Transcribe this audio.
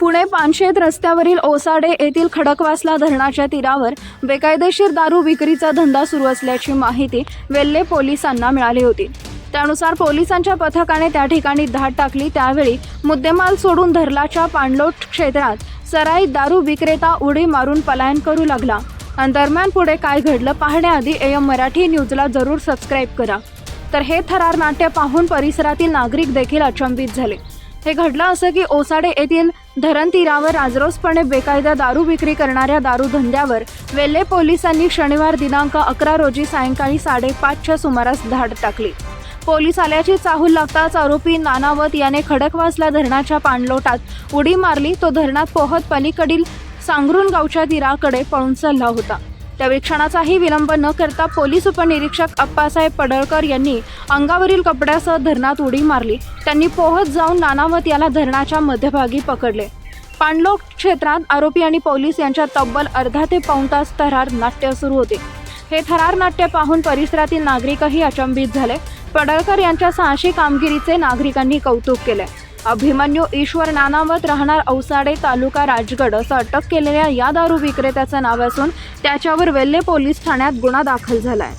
पुणे पानशेत रस्त्यावरील ओसाडे येथील खडकवासला धरणाच्या तीरावर बेकायदेशीर दारू विक्रीचा धंदा सुरू असल्याची माहिती वेल्हे पोलिसांना मिळाली होती। त्यानुसार पोलिसांच्या पथकाने त्या ठिकाणी धाड टाकली। त्यावेळी मुद्देमाल सोडून धरलाच्या पाणलोट क्षेत्रात सराईत दारू विक्रेता उडी मारून पलायन करू लागला। आणि दरम्यान पुढे काय घडलं पाहण्याआधी AM मराठी न्यूजला जरूर सबस्क्राईब करा। तर हे थरार नाट्य पाहून परिसरातील नागरिक देखील अचंबित झाले। हे घडलं असं की ओसाडे येथील धरण तीरावर राजरोसपणे बेकायदा दारू विक्री करणाऱ्या दारू धंद्यावर वेल्हे पोलिसांनी शनिवार दिनांक 11 रोजी सायंकाळी 5:30च्या सुमारास धाड टाकली। पोलीस आल्याची चाहूल लागताच आरोपी नानावत याने खडकवासला धरणाच्या पाणलोटात उडी मारली। तो धरणात पोहत पलीकडील सांगरुण गावच्या तीराकडे पळून चालला होता। त्यावेळी क्षणाचाही विलंब न करता पोलीस उपनिरीक्षक अप्पासाहेब पडळकर यांनी अंगावरील कपड्यासह धरणात उडी मारली। त्यांनी पोहत जाऊन नानावत याला धरणाच्या मध्यभागी पकडले। पाणलोट क्षेत्रात आरोपी आणि पोलीस यांच्यात तब्बल अर्धा ते पाऊण तास थरार नाट्य सुरू होते। हे थरार नाट्य पाहून परिसरातील नागरिकही अचंबित झाले। पडळकर यांच्या साहसी कामगिरीचे नागरिकांनी कौतुक केले। अभिमन्यू ईश्वर नानावत राहणार औसाडे तालुका राजगड असं अटक केलेल्या या दारू विक्रेत्याचं नाव असून त्याच्यावर वेल्हे पोलीस ठाण्यात गुन्हा दाखल झालाय।